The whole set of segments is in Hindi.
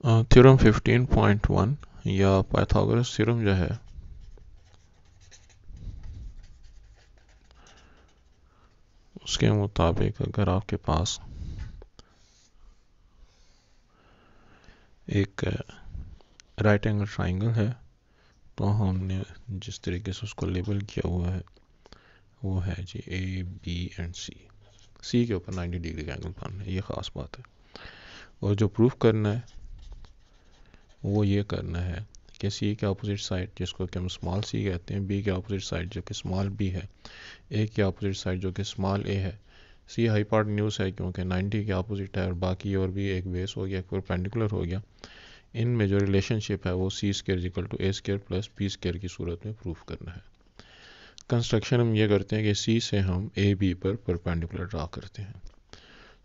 थ्योरम 15.1 या पाइथागोरस थ्योरम जो है उसके मुताबिक अगर आपके पास एक राइट एंगल ट्राइंगल है तो हमने जिस तरीके से उसको लेबल किया हुआ है वो है जी ए बी एंड सी के ऊपर 90 डिग्री का एंगल बनना है, ये ख़ास बात है। और जो प्रूफ करना है वो ये करना है कि सी के अपोजिट साइड जिसको कि हम स्मॉल सी कहते हैं, बी के अपोजिट साइड जो कि स्मॉल बी है, ए के अपोजिट साइड जो कि स्मॉल ए है। सी हाइपोटेन्यूज है क्योंकि 90 के अपोजिट है और बाकी और भी एक बेस हो गया, एक परपेंडिकुलर हो गया। इनमें जो रिलेशनशिप है वो c square equal to a square plus b square की सूरत में प्रूफ करना है। कंस्ट्रक्शन हम ये करते हैं कि सी से हम ए बी पर परपेंडिकुलर ड्रा करते हैं।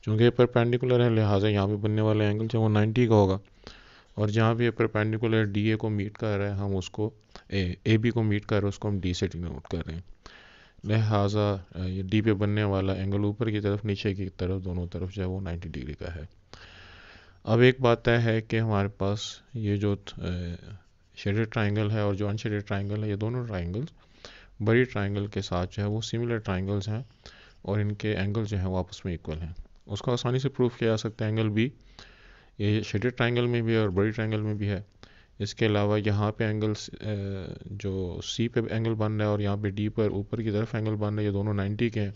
चूँकि परपेंडिकुलर है लिहाजा यहाँ पे बनने वाला एंगल जो वो 90 का होगा, और जहाँ भी परपेंडिकुलर डी ए को मीट कर रहा है हम उसको ए बी को मीट कर रहे हैं उसको हम डी से डिनोट कर रहे हैं। लिहाजा ये डी पे बनने वाला एंगल ऊपर की तरफ नीचे की तरफ दोनों तरफ जो है वो 90 डिग्री का है। अब एक बात तय है कि हमारे पास ये जो शेडेड ट्राइंगल है और जो अनशेडेड ट्राइंगल है, ये दोनों ट्राइंगल्स बड़ी ट्राइंगल के साथ जो है वो सिमिलर ट्राइंगल्स हैं और इनके एंगल जो है वो आपस में इक्वल हैं। उसको आसानी से प्रूफ किया जा सकता है। एंगल बी ये शेडेड ट्राइंगल में भी है और बड़ी ट्राइंगल में भी है। इसके अलावा यहाँ पे एंगल्स जो सी पे एंगल बन रहा है और यहाँ पे डी पर ऊपर की तरफ एंगल बन रहा है, ये दोनों 90 के हैं।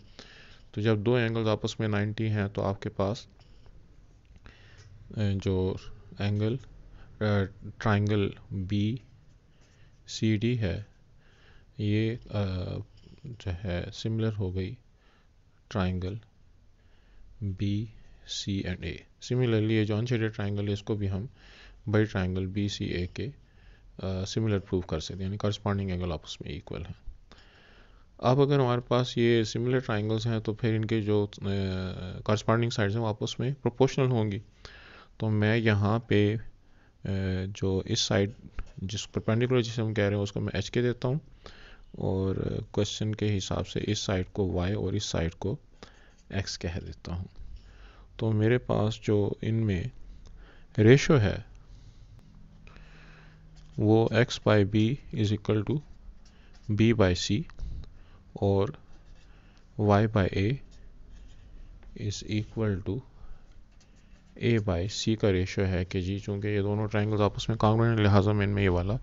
तो जब दो एंगल्स आपस में 90 हैं तो आपके पास जो angle triangle B C D है ये जो है सिमिलर हो गई triangle B C and A. Similarly ये जो अनशेडेड ट्राइंगल है इसको भी हम बड़ी ट्राइंगल बी सी ए के सिमिलर प्रूव कर सकते हैं, यानी करस्पॉन्डिंग एंगल आपस में इक्वल है। अब अगर हमारे पास ये सिमिलर ट्राइंगल्स हैं तो फिर इनके जो करस्पॉन्डिंग साइड्स हैं वो आपस में प्रोपोर्शनल होंगी। तो मैं यहाँ पे जो इस साइड जिस परपेंडिकुलर जिसे हम कह रहे हैं उसको मैं एच के देता हूँ और क्वेश्चन के हिसाब से इस साइड को y और इस साइड को x कह देता हूँ। तो मेरे पास जो इनमें रेशो है वो x by b is equal to b by c और y by a is equal to a by c का रेशो है कि जी चूँकि ये दोनों ट्राइंगल्स आपस में कांग्रुएंट लिहाजा मैं इनमें ये वाला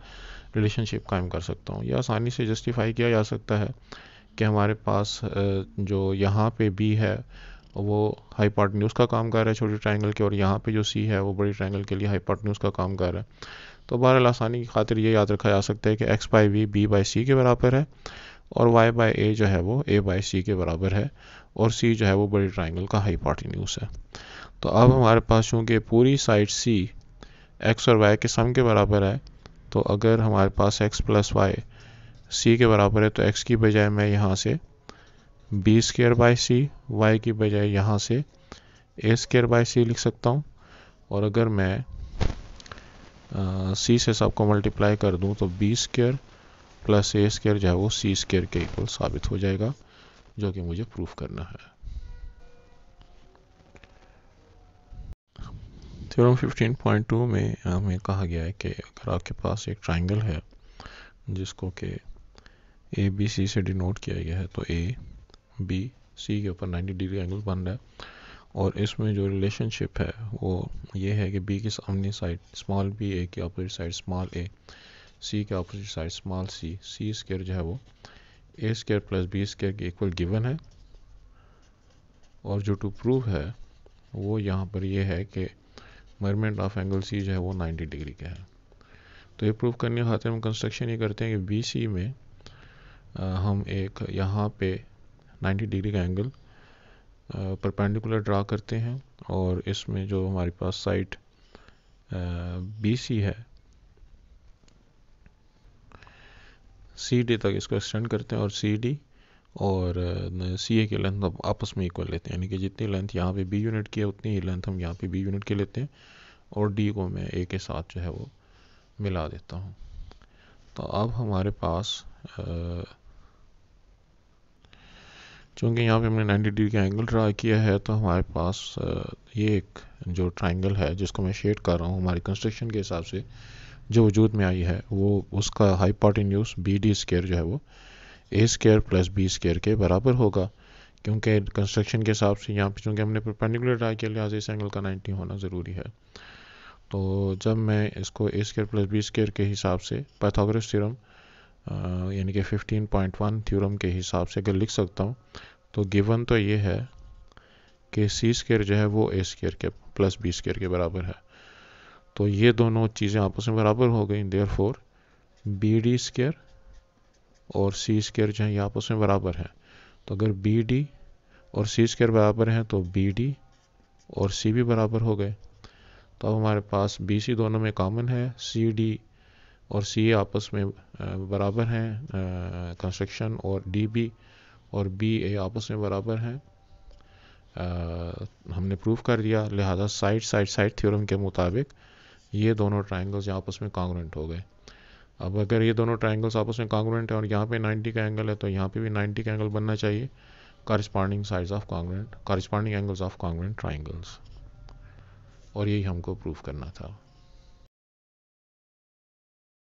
रिलेशनशिप कायम कर सकता हूँ। यह आसानी से जस्टिफाई किया जा सकता है कि हमारे पास जो यहाँ पे बी है वो हाइपोटेन्यूज का काम कर रहा है छोटी ट्राइंगल के, और यहाँ पे जो सी है वो बड़ी ट्राइंगल के लिए हाइपोटेन्यूज का काम कर रहा है। तो बहरहाल आसानी की खातिर ये याद रखा जा सकता है कि एक्स बाई बी बाई सी के बराबर है और वाई बाई ए जो है वो ए बाई सी के बराबर है और सी जो है वो बड़ी ट्राइंगल का हाइपोटेन्यूज है। तो अब हमारे पास चूँकि पूरी साइड सी एक्स और वाई के सम के बराबर है, तो अगर हमारे पास एक्स प्लस वाई सी के बराबर है तो एक्स की बजाय मैं यहाँ से B square by C, Y की बजाय यहाँ से ए स्क्र बाई सी लिख सकता हूँ। और अगर मैं सी से सबको मल्टीप्लाई कर दूँ तो बी स्क्र प्लस ए स्क्र जो है वो सी स्क्र के इक्वल साबित हो जाएगा, जो कि मुझे प्रूफ करना है। थ्योरम 15.2 में हमें कहा गया है कि अगर आपके पास एक ट्राइंगल है जिसको कि ए बी सी से डिनोट किया गया है, तो ए बी सी के ऊपर 90 डिग्री एंगल बन रहा है और इसमें जो रिलेशनशिप है वो ये है कि बी की सामने साइड स्मॉल बी, ए की अपोजिट साइड स्मॉल ए, सी के अपोजिट साइड स्मॉल सी, सी स्क्र जो है वो ए स्क्र प्लस बी स्क्र के इक्वल गिवन है। और जो टू प्रूव है वो यहाँ पर ये है कि मेजरमेंट ऑफ एंगल सी जो है वो 90 डिग्री का है। तो ये प्रूव करने खातिर हम कंस्ट्रक्शन ये करते हैं कि बी सी में हम एक यहाँ पे 90 डिग्री का एंगल परपेंडिकुलर ड्रा करते हैं और इसमें जो हमारे पास साइड बी सी है सी डी तक इसको एक्सटेंड करते हैं और सी डी और सी ए की लेंथ आपस में इक्वल लेते हैं, यानी कि जितनी लेंथ यहाँ पे बी यूनिट की है उतनी ही लेंथ हम यहाँ पे बी यूनिट की लेते हैं और डी को मैं ए के साथ जो है वो मिला देता हूँ। तो अब हमारे पास चूँकि यहाँ पे हमने 90 डिग्री का एंगल ड्रा किया है तो हमारे पास ये एक जो ट्राइंगल है जिसको मैं शेड कर रहा हूँ हमारी कंस्ट्रक्शन के हिसाब से जो वजूद में आई है, वो उसका हाइपोटेन्यूज बी डी स्क्वायर जो है वो ए स्क्वायर प्लस बी स्क्वायर के बराबर होगा, क्योंकि कंस्ट्रक्शन के हिसाब से यहाँ पे चूँकि हमने परपेंडिकुलर ड्रा किया लिहाजा इस एंगल का 90 होना ज़रूरी है। तो जब मैं इसको ए स्क्वायर प्लस बी स्क्वायर के हिसाब से पाइथागोरस थ्योरम यानी कि 15.1 थ्योरम के हिसाब से अगर लिख सकता हूँ, तो गिवन तो ये है कि सी स्क्वायर जो है वो ए स्क्वायर के प्लस बी स्क्वायर के बराबर है। तो ये दोनों चीज़ें आपस में बराबर हो गई, देयरफॉर बी डी स्क्वायर और सी स्क्वायर जो है ये आपस में बराबर है। तो अगर बी डी और सी स्क्वायर बराबर हैं तो बी डी और सी भी बराबर हो गए। तो अब हमारे पास बी सी दोनों में कॉमन है, सी डी और सी आपस में बराबर हैं कंस्ट्रक्शन, और डी बी और बी ए आपस में बराबर हैं। हमने प्रूव कर दिया, लिहाजा साइड थ्योरम के मुताबिक ये दोनों ट्राइंगल्स आपस में कॉन्ग्रुएंट हो गए। अब अगर ये दोनों ट्राइंगल्स आपस में कॉन्ग्रुएंट है और यहाँ पे 90 का एंगल है, तो यहाँ पे भी 90 का एंगल बनना चाहिए, corresponding angles of congruent triangles. और यही हमको प्रूव करना था।